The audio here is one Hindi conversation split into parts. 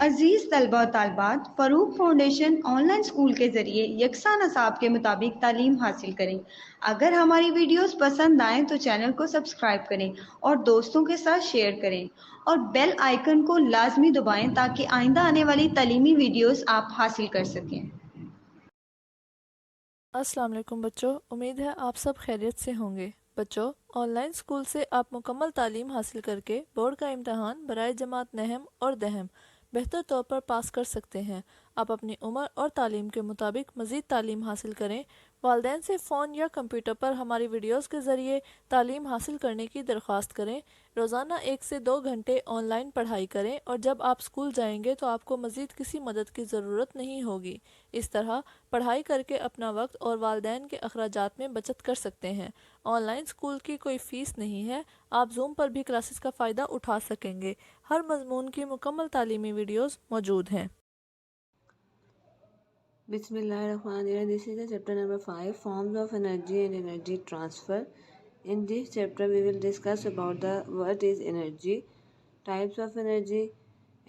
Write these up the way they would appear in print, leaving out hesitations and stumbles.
अजीज़ तलबा और तालबात, फ़रूक फाउंडेशन ऑनलाइन स्कूल के ज़रिए यकसा नसाब के मुताबिक तालीम हासिल करें। अगर हमारी वीडियोस पसंद आएँ तो चैनल को सब्सक्राइब करें और दोस्तों के साथ शेयर करें और बेल आइकन को लाजमी दबाएं ताकि आइंदा आने वाली तालीमी वीडियोस आप हासिल कर सकें। अस्सलाम वालेकुम बच्चों, उम्मीद है आप सब खैरियत से होंगे। बच्चों, ऑनलाइन स्कूल से आप मुकम्मल तालीम हासिल करके बोर्ड का इम्तहान बराए जमात नहम और दहम बेहतर तौर पर पास कर सकते हैं। आप अपनी उम्र और तालीम के मुताबिक मज़ीद तालीम हासिल करें। वालदैन से फ़ोन या कंप्यूटर पर हमारी वीडियोस के ज़रिए तालीम हासिल करने की दरख्वास्त करें। रोज़ाना 1 से 2 घंटे ऑनलाइन पढ़ाई करें और जब आप स्कूल जाएंगे तो आपको मज़ीद किसी मदद की ज़रूरत नहीं होगी। इस तरह पढ़ाई करके अपना वक्त और वालदैन के अखराजात में बचत कर सकते हैं। ऑनलाइन स्कूल की कोई फ़ीस नहीं है। आप जूम पर भी क्लासेस का फ़ायदा उठा सकेंगे। हर मजमून की मुकम्मल तालीमी वीडियोस मौजूद हैं। Bismillahirrahmanirrahim. This is the chapter number 5, Forms of Energy and Energy Transfer. In this chapter, we will discuss about the what is energy, types of energy,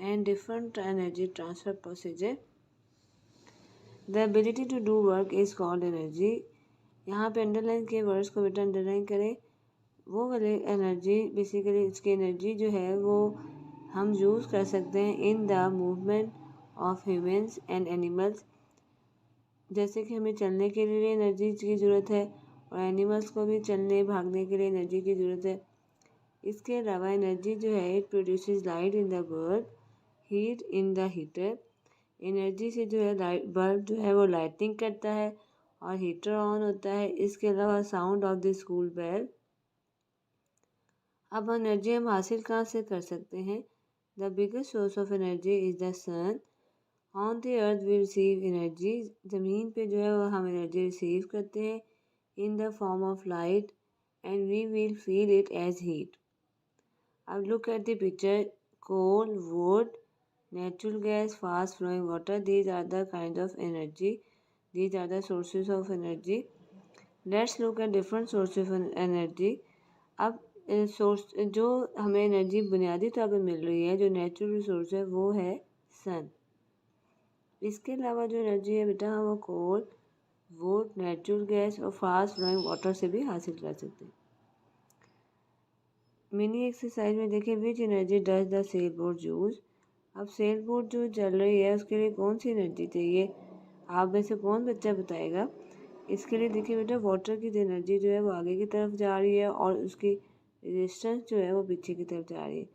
and different energy transfer procedure. The ability to do work is called energy. यहाँ पे अंडरलाइन के वर्ड्स को बेटा अंडरलाइन करें। वो वाले एनर्जी बेसिकली इसकी एनर्जी जो है वो हम यूज़ कर सकते हैं in the movement of humans and animals. जैसे कि हमें चलने के लिए एनर्जी की ज़रूरत है और एनिमल्स को भी चलने भागने के लिए एनर्जी की ज़रूरत है। इसके अलावा एनर्जी जो है it produces light in the bulb, heat in the heater. Energy से जो है लाइट बल्ब जो है वो लाइटिंग करता है और हीटर ऑन होता है। इसके अलावा sound of the school bell. अब एनर्जी हम हासिल कहाँ से कर सकते हैं? The biggest source of energy is the sun. On the earth we receive energy. ज़मीन पे जो है वो हम एनर्जी रिसीव करते हैं in the form of light and we will feel it as heat. अब look at the picture. Coal, wood, natural gas, fast flowing water, these are the kinds of energy, these are the sources of energy. Let's look at different sources of energy. अब सोर्स जो हमें एनर्जी बुनियादी तौर पर मिल रही है, जो नेचुरल रिसोर्स है वो है सन। इसके अलावा जो एनर्जी है बेटा वो कोल, वुड, नेचुरल गैस और फास्ट फ्लोइंग वाटर से भी हासिल कर सकते हैं। मिनी एक्सरसाइज में देखिए which energy does the sail boat use. अब सेल बोट जो चल रही है उसके लिए कौन सी एनर्जी चाहिए, आप में से कौन बच्चा बताएगा? इसके लिए देखिए बेटा वाटर की एनर्जी जो है वो आगे की तरफ जा रही है और उसकी रेजिस्टेंस जो है वो पीछे की तरफ जा रही है।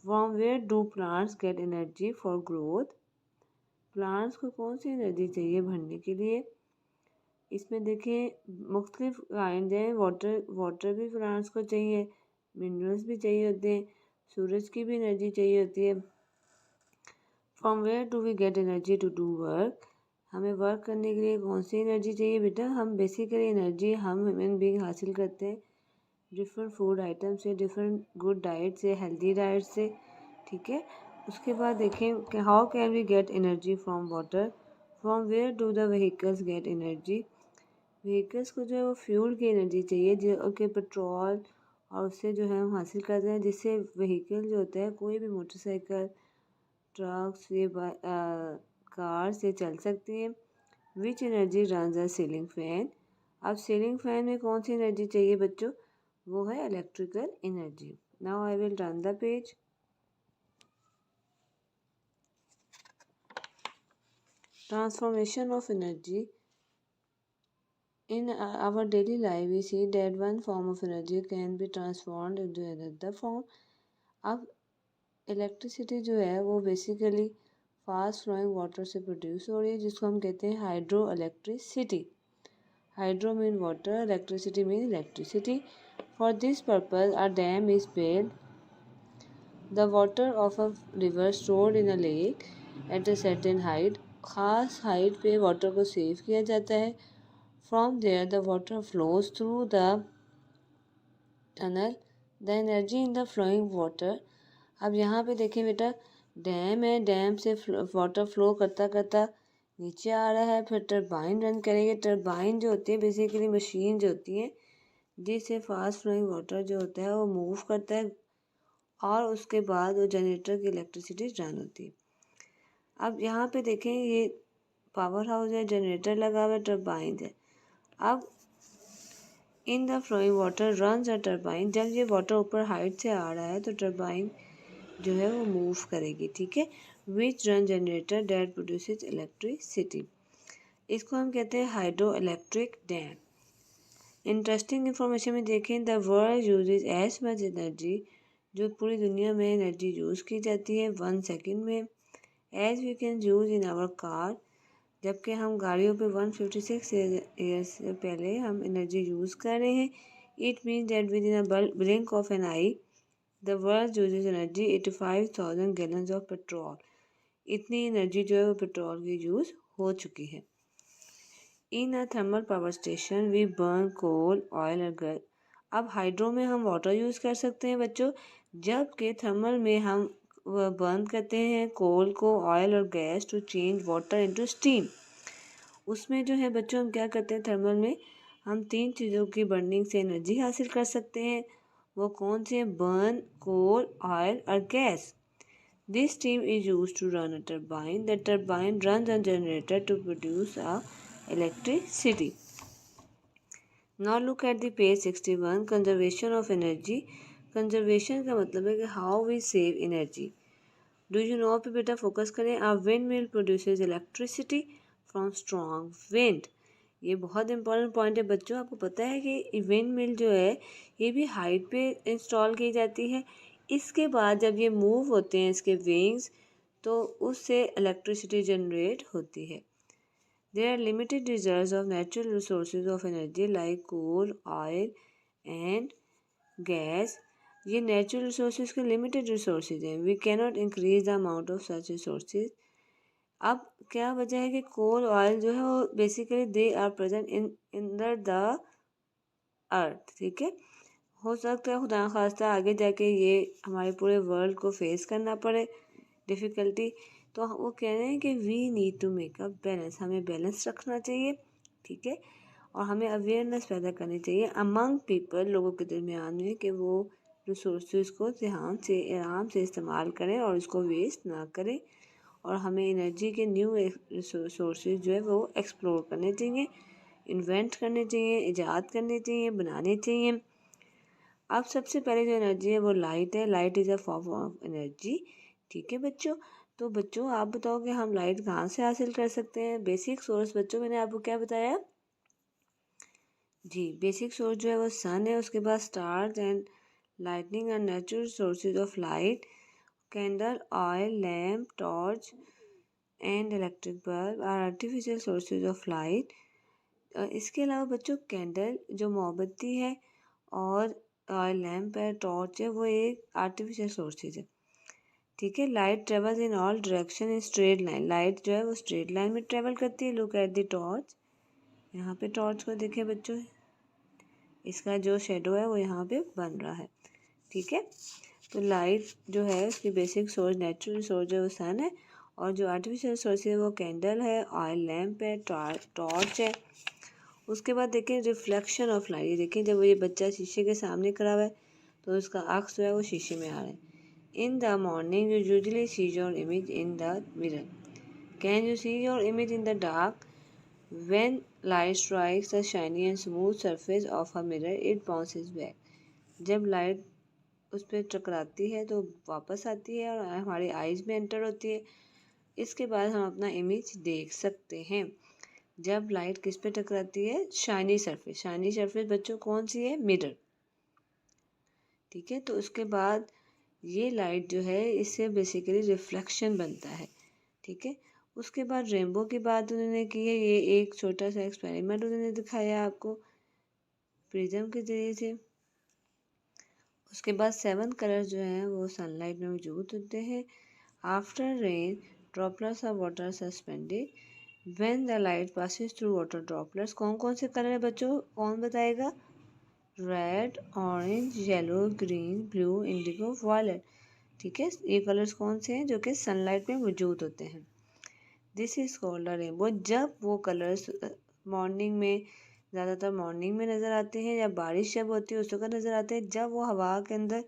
From where do plants get energy for growth. Plants को कौन सी एनर्जी चाहिए बढ़ने के लिए? इसमें देखिए मुख्तलिफ काइंड हैं। वाटर भी प्लांट्स को चाहिए, मिनरल्स भी चाहिए होते हैं, सूरज की भी एनर्जी चाहिए होती है। From where do we get energy to do work. हमें वर्क करने के लिए कौन सी एनर्जी चाहिए बेटा? हम बेसिकली एनर्जी हम ह्यूमन बीइंग हासिल करते हैं डिफरेंट फूड आइटम से, डिफरेंट गुड डाइट से, हेल्दी डाइट से। ठीक है, उसके बाद देखें कि how can we get energy from water. From where do the vehicles get energy. Vehicles को जो है वो फ्यूल की एनर्जी चाहिए, जो कि पेट्रोल और उससे जो है हम हासिल करते हैं, जिससे व्हीकल जो होता है कोई भी मोटरसाइकिल, ट्रक्स, ये कार से चल सकती हैं। Which energy run the ceiling fan. अब सीलिंग फैन में कौन सी एनर्जी चाहिए बच्चों? वो है electrical energy. Now I will run the page. Transformation of energy. In our daily life, we see that one form of energy can be transformed into another form. अब इलेक्ट्रिसिटी जो है वो बेसिकली फास्ट फ्लोइंग वाटर से प्रोड्यूस हो रही है, जिसको हम कहते हैं hydro electricity. Hydro mean water, electricity mean electricity. For this purpose a dam is built. The water of a river stored in a lake at a certain height. खास हाइट पे वाटर को सेव किया जाता है। From there, the water flows through the tunnel. The energy in the flowing water. अब यहाँ पे देखें बेटा, डैम है, डैम से वाटर फ्लो करता करता नीचे आ रहा है, फिर टरबाइन रन करेंगे। टरबाइन जो होती है बेसिकली मशीन जो होती है जिससे फास्ट फ्लोइंग वाटर जो होता है वो मूव करता है और उसके बाद वो जनरेटर की इलेक्ट्रिसिटी रन होती है। अब यहाँ पे देखें ये पावर हाउस है, जनरेटर लगा हुआ है, टरबाइन है। अब in the flowing water runs a turbine, जब ये वाटर ऊपर हाइट से आ रहा है तो टरबाइन जो है वो मूव करेगी, ठीक है। Which run generator that produces electricity, इसको हम कहते हैं hydro electric dam. Interesting information में देखें, the world uses as much energy, जो पूरी दुनिया में एनर्जी यूज़ की जाती है 1 सेकेंड में, as we can use in our car, जबकि हम गाड़ियों पे 156 ईयर्स से पहले हम एनर्जी यूज़ कर रहे हैं। It means that within a blink of an eye the world uses energy 85,000 gallons of petrol, इतनी एनर्जी जो है वो पेट्रोल की यूज़ हो चुकी है। In a thermal power station we burn coal oil और गैस, अब हाइड्रो में हम वाटर यूज़ कर सकते हैं बच्चों, जबकि थर्मल में हम बर्न करते हैं कोल को, ऑयल और gas to change water into steam. उसमें जो है बच्चों हम क्या करते हैं, थर्मल में हम 3 चीज़ों की बर्निंग से एनर्जी हासिल कर सकते हैं। वो कौन से? बर्न, कोल, ऑयल और gas. This steam is used to run a turbine. The turbine runs a generator to produce a electricity. Now look at the page 61, conservation of energy. Conservation का मतलब है कि how we save energy. Do you know पे बेटा फोकस करें, a windmill produces electricity from strong wind. ये बहुत इंपॉर्टेंट पॉइंट है बच्चों। आपको पता है कि विंड मिल जो है ये भी हाइट पे इंस्टॉल की जाती है। इसके बाद जब ये मूव होते हैं इसके विंग्स, तो उससे इलेक्ट्रिसिटी जनरेट होती है। There are limited reserves of natural resources of energy like coal, oil and gas. ये नेचुरल रिसोर्सेज के लिमिटेड रिसोर्सेज हैं। We cannot increase the amount of such resources. अब क्या वजह है कि कोल, ऑयल जो है वो basically they are present in the earth, ठीक है। हो सकता है खुदा खास्ता आगे जाके ये हमारे पूरे वर्ल्ड को फेस करना पड़े डिफ़िकल्टी, तो वो कह रहे हैं कि we need to make a balance, हमें बैलेंस रखना चाहिए, ठीक है। और हमें अवेयरनेस पैदा करनी चाहिए अमंग पीपल, लोगों के दरमियान में, कि वो रिसोर्सेज को ध्यान से आराम से इस्तेमाल करें और इसको वेस्ट ना करें। और हमें एनर्जी के न्यू सोर्सेज जो है वो एक्सप्लोर करने चाहिए, इन्वेंट करने चाहिए, ईजाद करने चाहिए, बनाने चाहिए। अब सबसे पहले जो एनर्जी है वो लाइट है। Light is a form of energy, ठीक है बच्चों। तो बच्चों आप बताओ कि हम लाइट कहाँ से हासिल कर सकते हैं? बेसिक सोर्स बच्चों मैंने आपको क्या बताया जी, बेसिक सोर्स जो है वो सन है, उसके बाद stars and lightning and natural sources of light, candle, oil, lamp, torch and electric bulb are artificial sources of light. इसके अलावा बच्चों कैंडल जो मोमबत्ती है और ऑयल लैम्प है, टॉर्च है, वो एक आर्टिफिशियल सोर्सेज है, ठीक है। Light travels in all direction in straight line, light जो है वो स्ट्रेट लाइन में ट्रेवल करती है। लुक एट द टॉर्च, यहाँ पे टॉर्च को देखें बच्चों, इसका जो शेडो है वो यहाँ पे बन रहा है, ठीक है। तो लाइट जो है उसकी बेसिक सोर्स नेचुरल सोर्स जो है वो सन है, और जो आर्टिफिशियल सोर्स है वो कैंडल है, ऑयल लैम्प है, टॉर्च है। उसके बाद देखें रिफ्लेक्शन ऑफ लाइट, ये देखें जब ये बच्चा शीशे के सामने खड़ा हुआ है तो उसका अक्स जो है वो शीशे में आ रहा है। In the morning you usually see your image in the mirror, can you see your image in the dark? When light strikes the shiny and smooth surface of a mirror, it bounces back. जब लाइट उस पर टकराती है तो वापस आती है और हमारी आइज़ में एंटर होती है। इसके बाद हम अपना इमेज देख सकते हैं। जब लाइट किस पे टकराती है? Shiny surface. शाइनी सरफेस बच्चों कौन सी है? मिरर, ठीक है। तो उसके बाद ये लाइट जो है इससे बेसिकली रिफ्लेक्शन बनता है, ठीक है। उसके बाद रेनबो की बात उन्होंने की है, ये एक छोटा सा एक्सपेरिमेंट उन्होंने दिखाया आपको प्रिज्म के ज़रिए से। उसके बाद 7 कलर जो हैं वो सनलाइट में मौजूद होते हैं। After rain droplets of water suspended when the light passes through water droplets. कौन कौन से कलर है बच्चों? कौन बताएगा? Red, orange, yellow, green, blue, indigo, violet, ठीक है। ये कलर्स कौन से हैं? जो कि सनलाइट में मौजूद होते हैं। This is called a rainbow. जब वो कलर्स मॉर्निंग में, ज़्यादातर मॉर्निंग में नज़र आते हैं, या बारिश जब होती है उस वक्त नज़र आते हैं, जब वो हवा के अंदर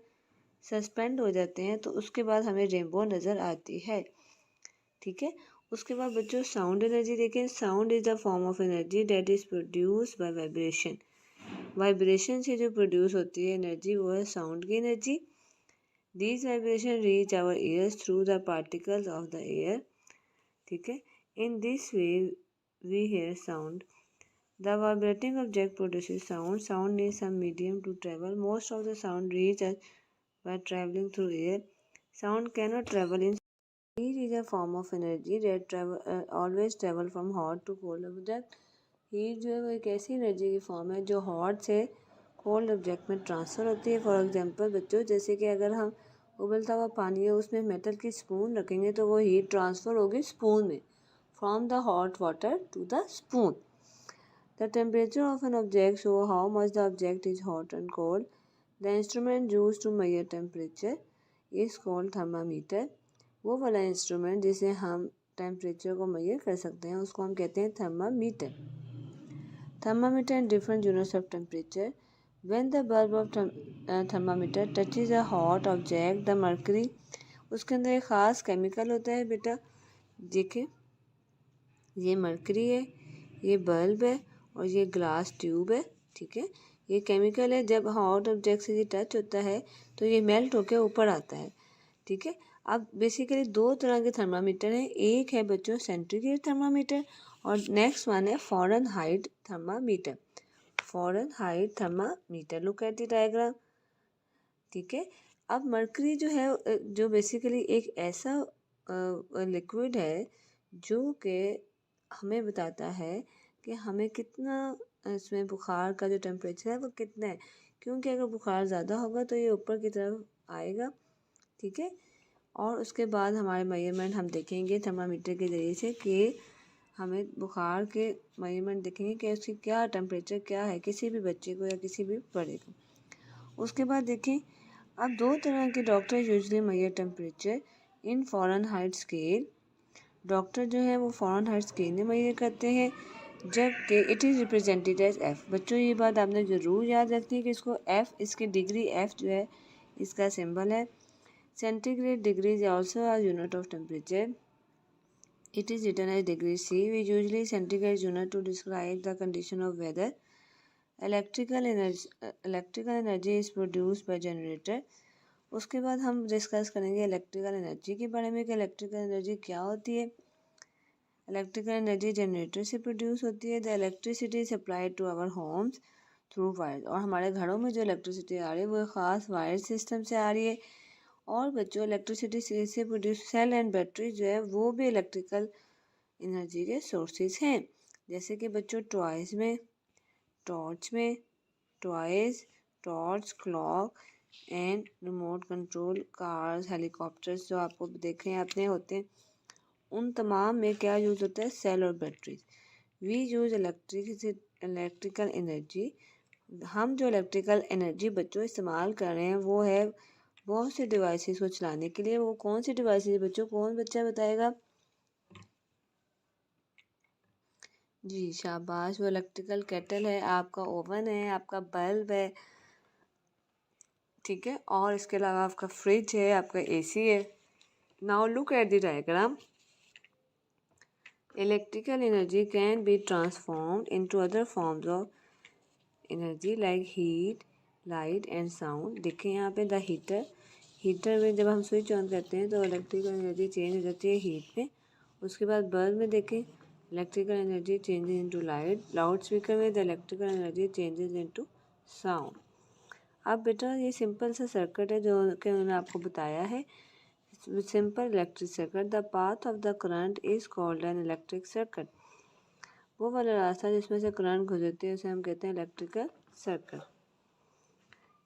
सस्पेंड हो जाते हैं तो उसके बाद हमें रेनबो नज़र आती है, ठीक है। उसके बाद बच्चों साउंड एनर्जी देखें। Sound is the form of energy that is produce by vibration. Vibration से जो प्रोड्यूस होती है एनर्जी वो है साउंड की energy. These vibration reach our ears through the particles of the air, ठीक है। In this way we hear sound. The vibrating object produces sound. Sound needs some medium to travel. Most of the sound reach us by traveling through air. Sound cannot travel in. Heat is a form of energy that always travel from hot to cold object. Heat जो है वो एक ऐसी एनर्जी की फॉर्म है जो हॉट से कोल्ड ऑब्जेक्ट में ट्रांसफ़र होती है। फॉर एग्जांपल बच्चों, जैसे कि अगर हम उबलता हुआ पानी है उसमें मेटल की स्पून रखेंगे तो वो हीट ट्रांसफ़र होगी स्पून में, from the hot water to the spoon. The temperature of an object shows how much the object is hot and cold. The instrument used to measure temperature is called thermometer. वो वाला इंस्ट्रूमेंट जिसे हम टेम्परेचर को मेजर कर सकते हैं उसको हम कहते हैं thermometer. Thermometer and different units of temperature. When the bulb of thermometer touches a hot object, the mercury, उसके अंदर एक ख़ास केमिकल होता है बेटा। देखिए ये मरकरी है, ये बल्ब है और ये ग्लास ट्यूब है, ठीक है। ये केमिकल है, जब हॉट ऑब्जेक्ट से ये टच होता है तो ये मेल्ट होकर ऊपर आता है, ठीक है। अब बेसिकली दो तरह के थर्मामीटर हैं। एक है बच्चों सेंटीग्रेड थर्मामीटर और नेक्स्ट वन है Fahrenheit thermometer. Fahrenheit thermometer, look at the diagram, ठीक है। अब मरकरी जो है जो बेसिकली एक ऐसा लिक्विड है जो कि हमें बताता है कि हमें कितना इसमें बुखार का जो टेम्परेचर है वो कितना है, क्योंकि अगर बुखार ज़्यादा होगा तो ये ऊपर की तरफ आएगा, ठीक है। और उसके बाद हमारे मेजरमेंट हम देखेंगे थर्मामीटर के ज़रिए से कि हमें बुखार के मेजरमेंट देखेंगे कि उसकी क्या टेम्परेचर क्या है किसी भी बच्चे को या किसी भी बड़े को। उसके बाद देखें, अब दो तरह के doctor usually measure temperature in Fahrenheit scale. Doctor जो है वो फ़ारेनहाइट स्केल में मेजर करते हैं, जबकि it is represented as F. बच्चों ये बात आपने ज़रूर याद रखनी है कि इसको एफ़, इसकी डिग्री एफ़ जो है इसका सिंबल है। Centigrade degree is also a unit of temperature, it is written as degree C. We usually centigrade unit to describe the condition of weather. Electrical energy is produce by generator. उसके बाद हम डिस्कस करेंगे इलेक्ट्रिकल एनर्जी के बारे में कि इलेक्ट्रिकल एनर्जी क्या होती है। इलेक्ट्रिकल एनर्जी जनरेटर से प्रोड्यूस होती है। The electricity supplied to our homes through wires. और हमारे घरों में जो इलेक्ट्रिसिटी आ रही है वो ख़ास वायर सिस्टम से आ रही है। और बच्चों इलेक्ट्रिसिटी से प्रोड्यूस सेल एंड बैटरी जो है वो भी इलेक्ट्रिकल एनर्जी के सोर्सेज हैं। जैसे कि बच्चों टॉयज़ में, torch, clock and remote control cars, helicopters जो आपको देखे आपने होते हैं, उन तमाम में क्या यूज़ होता है, सेल और batteries. We use electrical energy. हम जो इलेक्ट्रिकल एनर्जी बच्चों इस्तेमाल कर रहे हैं वो है बहुत से डिवाइसेस को चलाने के लिए। वो कौन सी डिवाइसेस बच्चों, कौन बच्चा बताएगा? जी शाबाश, वो इलेक्ट्रिकल केटल है, आपका ओवन है, आपका बल्ब है, ठीक है। और इसके अलावा आपका फ्रिज है, आपका एसी है। Now look at the diagram. Electrical energy can be transformed into other forms of energy like heat, light and sound. देखें यहाँ पे द हीटर में जब हम स्विच ऑन करते हैं तो इलेक्ट्रिकल एनर्जी चेंज हो जाती है हीट में। उसके बाद बल्ब में देखें electrical energy changes into light. Loudspeaker में the electrical energy changes into sound. अब बेटा ये सिंपल सा सर्किट है जो कि मैंने आपको बताया है। Simple electric circuit, the path of the current is called an electric circuit. वो वाला रास्ता जिसमें से करंट गुजरती है उसे हम कहते हैं इलेक्ट्रिकल सर्किट।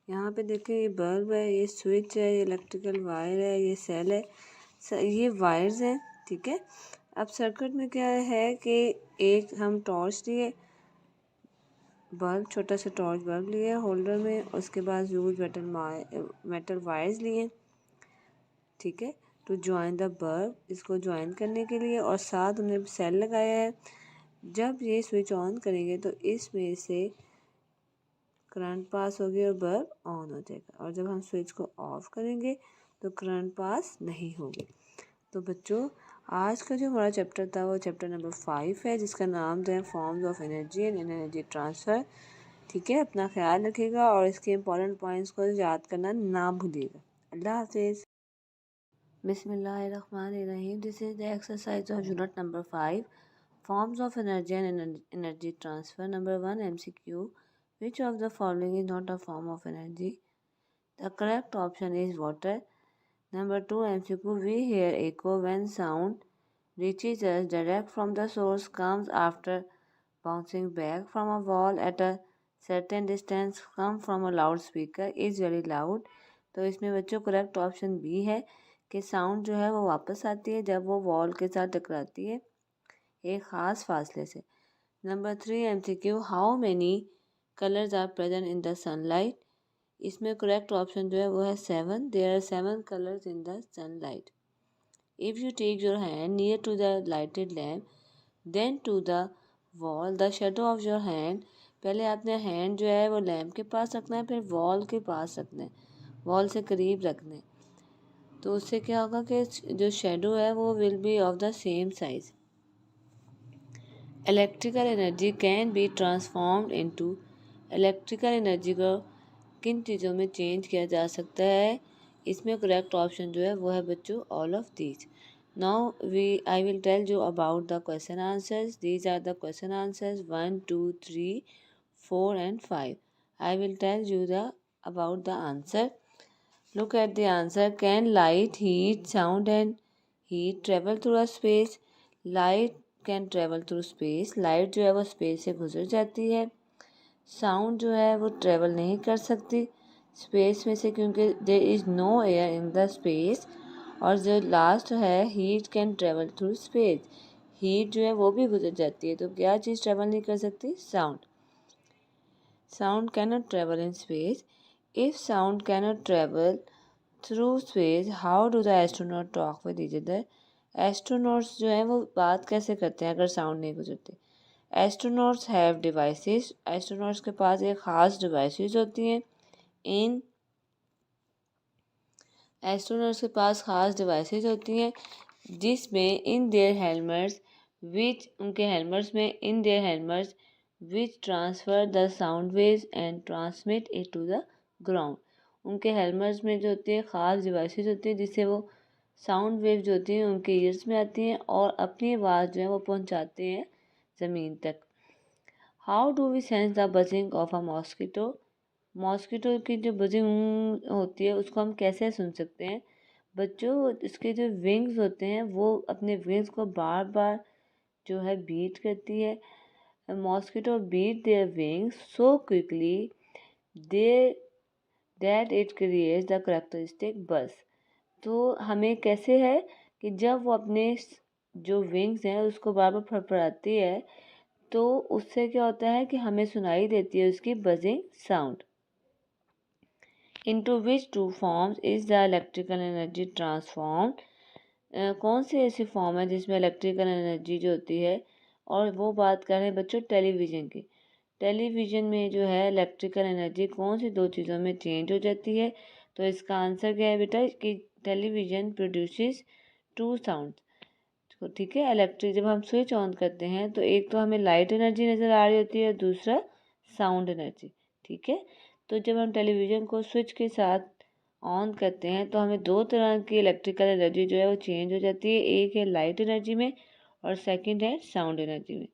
यहाँ पे देखें ये बल्ब है, ये स्विच है, ये इलेक्ट्रिकल वायर है, ये सेल है, ये वायर्स हैं, ठीक है। अब सर्किट में क्या है कि एक हम टॉर्च लिए, बल्ब, छोटा सा टॉर्च बल्ब लिए होल्डर में, उसके बाद यूज मेटल वायर्स लिए, ठीक है, टू ज्वाइन द बल्ब, इसको ज्वाइन करने के लिए, और साथ हमने सेल लगाया है। जब ये स्विच ऑन करेंगे तो इसमें से करंट पास होगी और बल्ब ऑन हो जाएगा, और जब हम स्विच को ऑफ करेंगे तो करंट पास नहीं होगी। तो बच्चों आज का जो हमारा चैप्टर था वो चैप्टर नंबर 5 है, जिसका नाम जो है forms of energy and energy transfer. ठीक है, अपना ख्याल रखिएगा और इसके इम्पॉर्टेंट पॉइंट्स को याद करना ना भूलिएगा। अल्लाह हाफिज़। बिस्मिल्लाहिर्रहमानिर्रहीम। This is the exercise of unit number 5, forms of energy and energy transfer. Number 1 MCQ. Which of the following is not a form of energy? The correct option is water. Number 2 MCQ. We hear echo when sound reaches us direct from the source, comes after bouncing back from a wall at a certain distance, come from a loudspeaker, is very loud. तो इसमें बच्चों करेक्ट ऑप्शन बी है कि साउंड जो है वो वापस आती है जब वो वॉल के साथ टकराती है एक ख़ास फासले से। Number 3 MCQ. How many colours are present in the sunlight? इसमें करेक्ट ऑप्शन जो है वो है 7. There are 7 colours in the sunlight. If you take your hand near to the lighted lamp then to the wall the shadow of your hand, पहले आपने हैंड जो है वो लैम्प के पास रखना है, फिर वॉल के पास रखना है, वॉल से करीब रखना है। तो उससे क्या होगा कि जो शेडो है वो will be of the same size. Electrical energy can be transformed into, electrical energy को किन चीज़ों में चेंज किया जा सकता है? इसमें करेक्ट ऑप्शन जो है वो है बच्चों all of these. Now I will tell you about the question answers. These are the question answers 1, 2, 3, 4 and 5. I will tell you about the answer. Look at the answer. Can light, heat, sound and heat travel through a space? Light can travel through space. Light जो है वो स्पेस से गुजर जाती है। साउंड जो है वो ट्रेवल नहीं कर सकती स्पेस में से, क्योंकि there is no air in the space. और जो लास्ट है heat can travel through space, heat जो है वो भी गुजर जाती है। तो क्या चीज़ ट्रेवल नहीं कर सकती? Sound. Sound cannot travel in space. If sound cannot travel through space how do the astronaut talk with each other? Astronauts जो हैं वो बात कैसे करते हैं अगर साउंड नहीं गुजरते? एस्ट्रोनॉट्स हैव डिवाइसेस, एस्ट्रोनॉट्स के पास एक ख़ास डिवाइसेस होती हैं। इन एस्ट्रोनॉट्स के पास ख़ास डिवाइसेस होती हैं जिसमें इन देयर हेलमेट्स विच, उनके हेलमेट्स में in their helmets which transfer the sound waves and transmit it to the ground. उनके हेलमेट्स में जो होती है ख़ास डिवाइसेस होती हैं जिससे वो साउंड वेव जो होती हैं उनके ईयर्स में आती हैं और अपनी आवाज़ जो है वो पहुंचाते हैं ज़मीन तक। How do we sense the buzzing of a mosquito? Mosquito की जो बजिंग होती है उसको हम कैसे सुन सकते हैं? बच्चों, इसके जो विंग्स होते हैं वो अपने विंग्स को बार बार जो है बीट करती है। Mosquito beat their wings so quickly they that it creates the characteristic buzz. तो हमें कैसे है कि जब वो अपने जो विंग्स हैं उसको बार बार फड़फड़ाती है तो उससे क्या होता है कि हमें सुनाई देती है उसकी buzzing sound. Into which two forms is the electrical energy transformed? कौन सी ऐसी फॉर्म है जिसमें इलेक्ट्रिकल एनर्जी जो होती है, और वो बात कर रहे हैं बच्चों टेलीविज़न की। टेलीविज़न में जो है इलेक्ट्रिकल एनर्जी कौन सी दो चीज़ों में चेंज हो जाती है? तो इसका आंसर क्या है बेटा कि टेलीविज़न प्रोड्यूसेस टू साउंड। ठीक है, इलेक्ट्रिक जब हम स्विच ऑन करते हैं तो एक तो हमें लाइट एनर्जी नज़र आ रही होती है, दूसरा साउंड एनर्जी। ठीक है, तो जब हम टेलीविज़न को स्विच के साथ ऑन करते हैं तो हमें दो तरह की इलेक्ट्रिकल एनर्जी जो है वो चेंज हो जाती है, एक है लाइट एनर्जी में और सेकंड है साउंड एनर्जी में।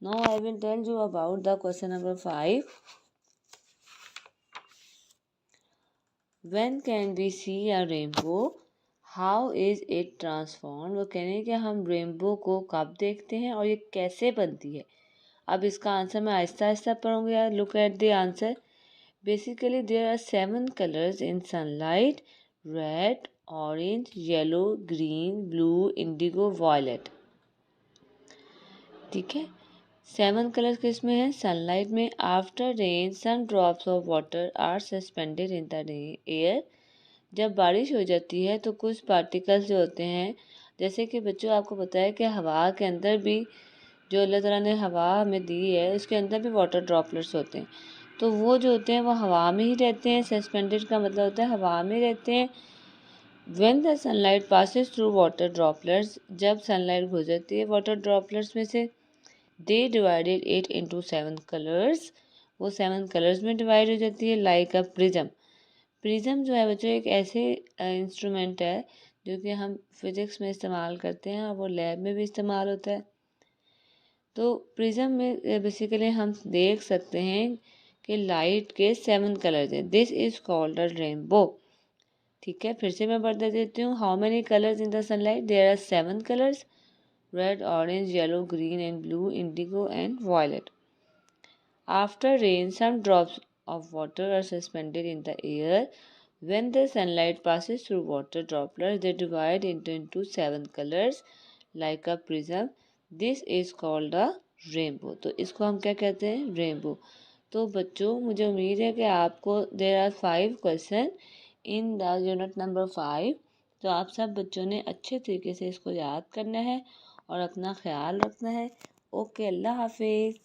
Now I will tell you about the question number 5. When can we see a rainbow? How is it transform? वो कहने कि हम रेनबो को कब देखते हैं और ये कैसे बनती है। अब इसका आंसर मैं आहिस्ता आहिस्ता पढ़ूंगी। Look at the answer. Basically, there are 7 colors in sunlight: red, orange, yellow, green, blue, indigo, violet. ठीक है, 7 कलर्स किस में है? सनलाइट में. After rain some drops of water are suspended in the air. जब बारिश हो जाती है तो कुछ पार्टिकल्स जो होते हैं, जैसे कि बच्चों आपको पता है कि हवा के अंदर भी जो अल्लाह ताला ने हवा हमें दी है उसके अंदर भी वाटर ड्रॉपलेट्स होते हैं, तो वो जो होते हैं वो हवा में ही रहते हैं। सस्पेंडेड का मतलब होता है हवा में रहते हैं। When the sunlight passes through water droplets, जब सनलाइट गुजरती है वाटर ड्रॉपलेट्स में से, they divided it into 7 colours, वो 7 कलर्स में डिवाइड हो जाती है लाइक अ प्रिज्म। प्रिज्म जो है बच्चों एक ऐसे इंस्ट्रूमेंट है जो कि हम फिजिक्स में इस्तेमाल करते हैं और वो लैब में भी इस्तेमाल होता है। तो प्रिज्म में बेसिकली हम देख सकते हैं कि लाइट के 7 कलर्स हैं। This is called a rainbow. ठीक है, फिर से मैं बता देती हूँ। How many colours in the sunlight? There are 7 colours, red, orange, yellow, green and blue, indigo and violet. After rain, some drops of water are suspended in the air. When the sunlight passes through water droplets, they divide into 7 colors like a prism. This is called a rainbow. तो इसको हम क्या कहते हैं? रेनबो। तो बच्चों, मुझे उम्मीद है कि आपको there are 5 question in the unit number 5। तो आप सब बच्चों ने अच्छे तरीके से इसको याद करना है और अपना ख्याल रखना है। ओके, अल्लाह हाफिज़।